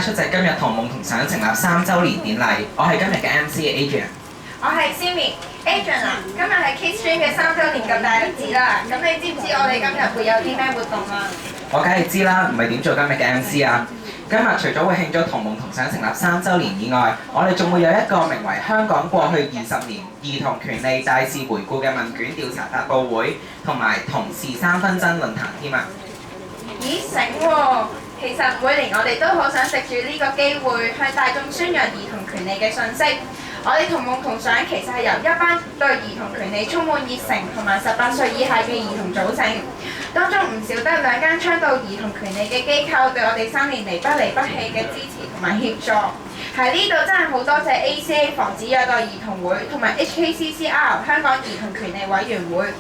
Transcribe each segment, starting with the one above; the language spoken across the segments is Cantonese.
出席今日同夢同想成立3週年典禮，我係今日嘅 MC Adrian。我係 Simi。Adrian 啊，今日係 Kidstream 嘅3週年咁大日子啦，咁你知唔知我哋今日會有啲咩活動啊？我梗係知啦，唔係點做今日嘅 MC 啊？今日除咗會慶祝同夢同想成立3週年以外，我哋仲會有一個名為《香港過去20年兒童權利大事回顧》嘅問卷調查發佈會，同埋同事3分真論壇添啊！咦，醒喎！其實每年我哋都好想藉住呢個機會向大眾宣揚兒童權利嘅訊息。我哋同夢同想其實係由一班對兒童權利充滿熱誠同埋18歲以下嘅兒童組成，當中唔少得2間倡導兒童權利嘅機構對我哋3年嚟不離不棄嘅支持同埋協助。喺呢度真係好多謝 ACA 防止虐待兒童會同埋 HKCCR 香港兒童權利委員會。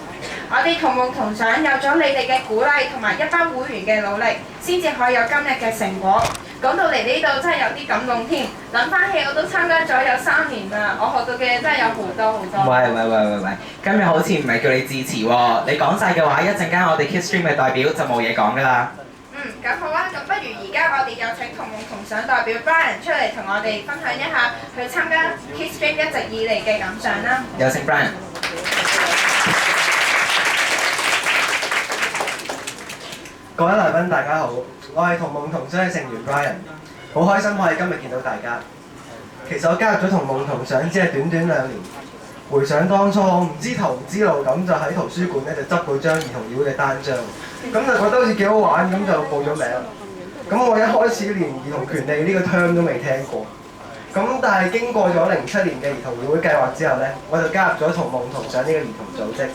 我哋同夢同想有咗你哋嘅鼓勵同埋一班會員嘅努力，先至可以有今日嘅成果。講到嚟呢度真係有啲感動添，諗翻起我都參加咗有3年啦，我學到嘅嘢真係有好多好多。喂，今日好似唔係叫你致辭喎，你講晒嘅話，一陣間我哋 Kidstream 嘅代表就冇嘢講㗎啦。咁好啊，咁不如而家我哋有請同夢同想代表 Brian 出嚟同我哋分享一下佢參加 Kidstream 一直以嚟嘅感想啦。有請 Brian。各位來賓大家好，我係同夢同想嘅成員 Brian， 好開心可以今日見到大家。其實我加入咗同夢同想只係短短2年，回想當初我唔知頭唔知路咁就喺圖書館就執到張兒童議會嘅單張，咁就覺得好似幾好玩，咁就報咗名。咁我一開始連兒童權利呢個 term 都未聽過，咁但係經過咗07年嘅兒童議會計劃之後呢，我就加入咗同夢同想呢個兒童組織。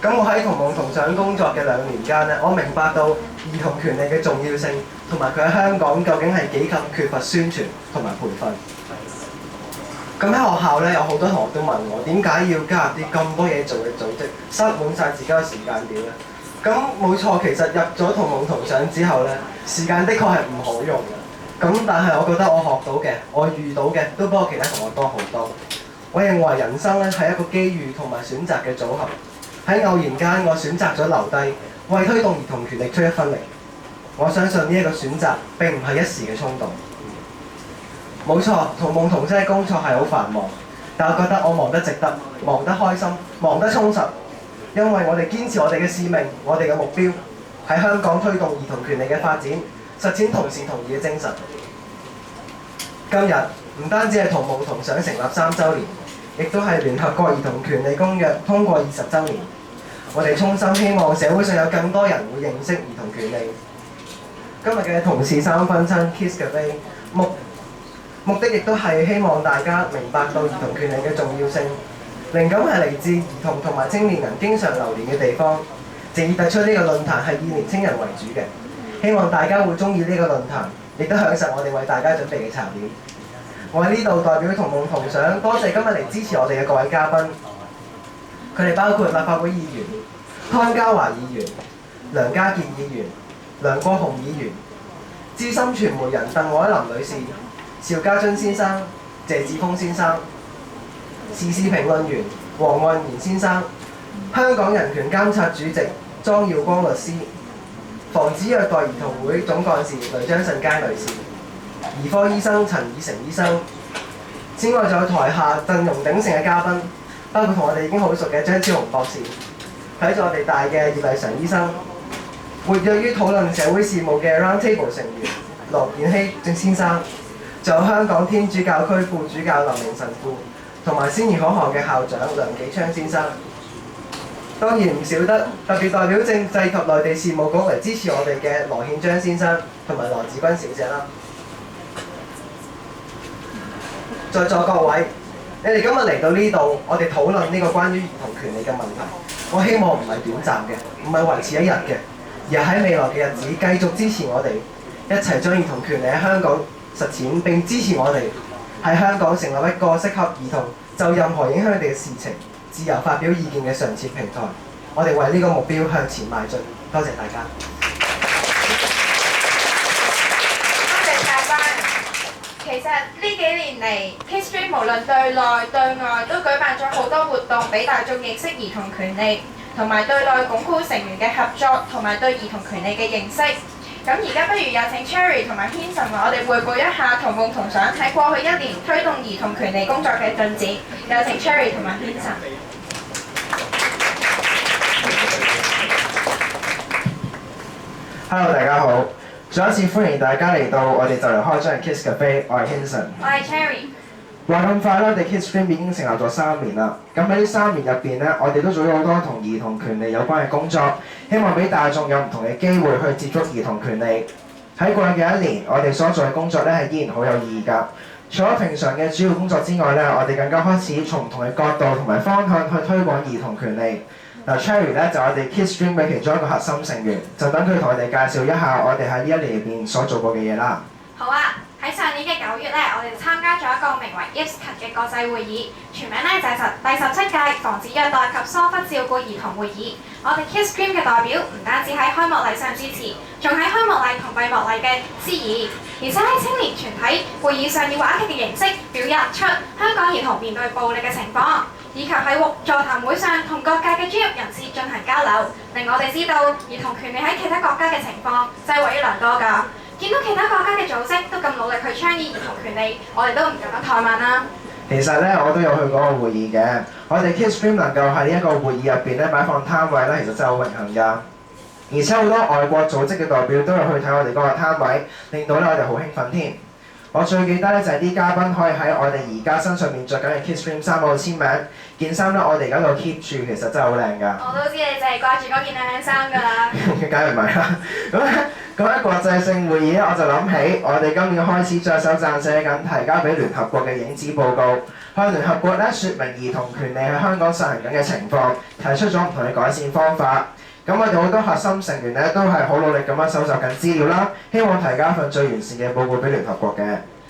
咁我喺同夢同想工作嘅2年間呢，我明白到兒童權利嘅重要性，同埋佢喺香港究竟係幾咁缺乏宣傳同埋培訓。咁喺學校呢，有好多同學都問我點解要加入啲咁多嘢做嘅組織，塞滿晒自己嘅時間表呢？咁冇錯，其實入咗同夢同想之後呢，時間的確係唔好用嘅。咁但係我覺得我學到嘅，我遇到嘅都比我其他同學多好多。我認為人生呢係一個機遇同埋選擇嘅組合。喺偶然間，我選擇咗留低，為推動兒童權利出一分力。我相信呢一個選擇並唔係一時嘅衝動。冇錯，同夢同想嘅工作係好繁忙，但我覺得我忙得值得，忙得開心，忙得充實。因為我哋堅持我哋嘅使命，我哋嘅目標喺香港推動兒童權利嘅發展，實踐同事同義嘅精神。今日唔單止係同夢同想成立3週年，亦都係聯合國兒童權利公約通過20週年。我哋衷心希望社會上有更多人會認識兒童權利。今日嘅同事3分親 Kids Cafe 目的亦都係希望大家明白到兒童權利嘅重要性。靈感係嚟自兒童同埋青年人經常流連嘅地方，藉以突出呢個論壇係以年青人為主嘅。希望大家會鍾意呢個論壇，亦都享受我哋為大家準備嘅茶點。我喺呢度代表同夢同想，多謝今日嚟支持我哋嘅各位嘉賓。佢哋包括立法會議員湯家驊議員、梁家傑議員、梁國雄議員、資深傳媒人鄧藹霖女士、邵家臻先生、謝志峰先生、時事評論員黃岸然先生、香港人權監察主席莊耀光律師、防止虐待兒童會總幹事雷張慎佳女士、兒科醫生陳以誠醫生。此外，仲有台下陣容鼎盛嘅嘉賓，包括同我哋已經好熟嘅張超雄博士，睇住我哋大嘅葉麗常醫生，活躍於討論社會事務嘅 Roundtable 成員羅健熙先生，仲有香港天主教區副主教林明神父，同埋先賢學校嘅校長梁紀昌先生。當然唔少得特別代表政制及內地事務局嚟支持我哋嘅羅憲章先生同埋羅子君小姐啦。在座各位，你哋今日嚟到呢度，我哋討論呢個關於兒童權利嘅問題。我希望唔係短暫嘅，唔係維持1日嘅，而係喺未來嘅日子繼續支持我哋，一齊將兒童權利喺香港實踐，並支持我哋喺香港成立一個適合兒童就任何影響佢哋嘅事情自由發表意見嘅常設平台。我哋為呢個目標向前邁進。多謝大家。其實呢幾年嚟 Kidstream 無論對內對外都舉辦咗好多活動，俾大眾認識兒童權利，同埋對內鞏固成員嘅合作，同埋對兒童權利嘅認識。咁而家不如有請 Cherry 同埋 Hanson 為我哋匯報一下同夢同想喺過去1年推動兒童權利工作嘅進展。有請 Cherry 同埋 Hanson。Hello， 大家好，再一次歡迎大家嚟到我哋就嚟開張嘅 Kids Cafe， 我係 Hanson。我係 Cherry。話咁快啦，我哋 Kids Stream 已經成立咗3年啦。咁喺呢3年入邊呢，我哋都做咗好多同兒童權利有關嘅工作，希望俾大眾有唔同嘅機會去接觸兒童權利。喺過去嘅1年，我哋所做嘅工作呢係依然好有意義㗎。除咗平常嘅主要工作之外呢，我哋更加開始從唔同嘅角度同埋方向去推廣兒童權利。Cherry 呢就我哋 Kids Stream 嘅其中一個核心成員，就等佢同我哋介紹一下我哋喺呢1年入邊所做過嘅嘢啦。好啊！喺上年嘅9月咧，我哋就參加咗一個名為 IPSCAT 嘅國際會議，全名咧就係第17屆防止虐待及疏忽照顧兒童會議。我哋 Kids Stream 嘅代表唔單止喺開幕禮上致辭，仲喺開幕禮同閉幕禮嘅司儀，而且喺青年團體會議上以話劇嘅形式表現出香港兒童面對暴力嘅情況，以及喺座談會上同各界嘅專業人士進行交流，令我哋知道兒童權利喺其他國家嘅情況真係獲益良多㗎。見到其他國家嘅組織都咁努力去倡議兒童權利，我哋都唔敢怠慢啦。其實呢，我都有去嗰個會議嘅。我哋 Kids Stream 能夠喺呢一個會議入邊咧擺放攤位咧，其實真係好榮幸㗎。而且好多外國組織嘅代表都有去睇我哋嗰個攤位，令到咧我哋好興奮添。我最記得咧就係啲嘉賓可以喺我哋而家身上面着緊嘅 Kids Stream 衫嗰度簽名，件衫咧我哋而家度 keep 住，其實真係好靚㗎。我都知你淨係掛住嗰件靚衫㗎啦。梗係唔係啦。咁喺國際性會議咧，我就諗起我哋今年開始着手撰寫緊提交俾聯合國嘅影子報告，向聯合國咧説明兒童權利喺香港實行緊嘅情況，提出咗唔同嘅改善方法。咁我哋好多核心成員咧都係好努力咁樣搜集緊資料啦，希望提交一份最完善嘅報告俾聯合國嘅。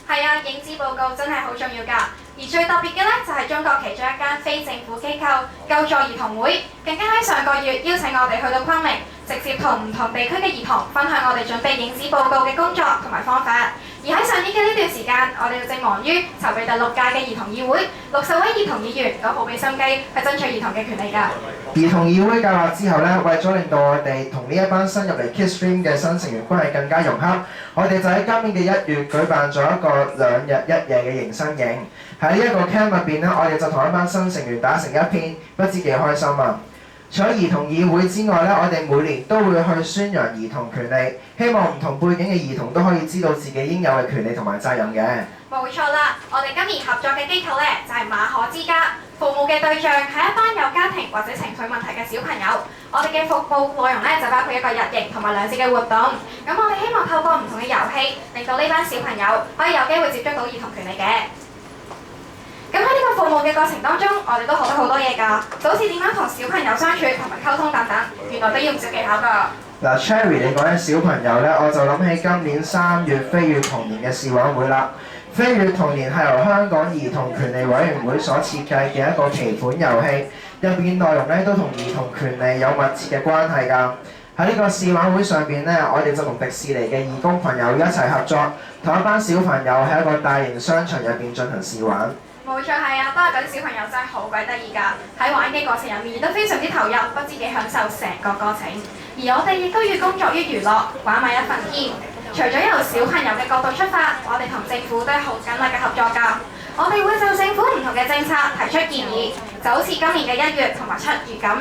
係啊，影子報告真係好重要㗎。而最特別嘅咧就係中國其中一間非政府機構救助兒童會，更加喺上個月邀請我哋去到昆明，直接同唔同地區嘅兒童分享我哋準備影子報告嘅工作同埋方法。而喺上年嘅呢段時間，我哋正忙於籌備第6屆嘅兒童議會，60位兒童議員都好俾心機去爭取兒童嘅權利㗎。兒童議會計劃之後呢，為咗令到我哋同呢一班新入嚟 Kids Stream 嘅新成員關係更加融洽，我哋就喺今年嘅1月舉辦咗一個2日1夜嘅迎新營。喺呢一個 camp 入邊呢，我哋就同一班新成員打成一片，不知幾開心啊！除咗兒童議會之外呢，我哋每年都會去宣揚兒童權利，希望唔同背景嘅兒童都可以知道自己應有嘅權利同埋責任嘅。冇錯啦，我哋今年合作嘅機構呢，就係馬可之家，服務嘅對象係一班有家庭或者情緒問題嘅小朋友。我哋嘅服務內容呢，就包括一個日營同埋2節嘅活動。咁我哋希望透過唔同嘅遊戲，令到呢班小朋友可以有機會接觸到兒童權利嘅。咁喺呢個服務嘅過程當中，我哋都學到好多嘢㗎，就好似點樣同小朋友相處同埋溝通等等，原來都要唔少技巧㗎。Cherry 你講緊小朋友呢，我就諗起今年3月飛躍童年嘅試玩會啦。飛躍童年係由香港兒童權利委員會所設計嘅一個棋盤遊戲，入邊內容呢都同兒童權利有密切嘅關係㗎。喺呢個試玩會上邊呢，我哋就同迪士尼嘅義工朋友一齊合作，同一班小朋友喺一個大型商場入邊進行試玩。冇錯係啊，不過嗰啲小朋友真係好鬼得意㗎，喺玩嘅過程入面亦都非常之投入，不知幾享受成個過程。而我哋亦都要工作於娛樂，玩埋一份添。除咗由小朋友嘅角度出發，我哋同政府都係好緊密嘅合作㗎。我哋會就政府唔同嘅政策提出建議，就好似今年嘅1月同埋7月咁。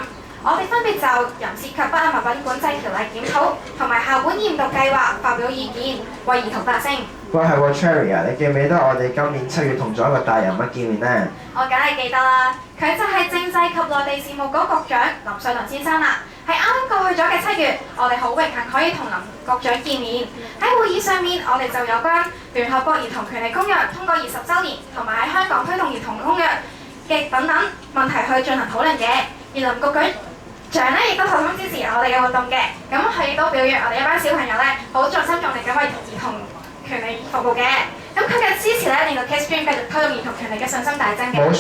我哋分別就人涉及不雅物品管制條例檢討同埋校本驗毒計劃發表意見，為兒童發聲。喂，係喎 Cherry 啊，你記唔記得我哋今年7月同咗一個大人物見面呢？我梗係記得啦，佢就係政制及內地事務局局長林瑞麟先生啦。喺啱啱過去咗嘅7月，我哋好榮幸可以同林局長見面。喺會議上面，我哋就有關聯合國兒童權利公約通過20週年，同埋喺香港推動兒童公約嘅等等問題去進行討論嘅。而林局長咧亦都好心支持我哋嘅活動嘅，咁佢亦都表揚我哋一班小朋友咧好盡心盡力咁為兒童權利服務嘅。咁佢嘅支持咧令到 Kids Stream 繼續推動兒童權利嘅信心大增嘅。冇錯。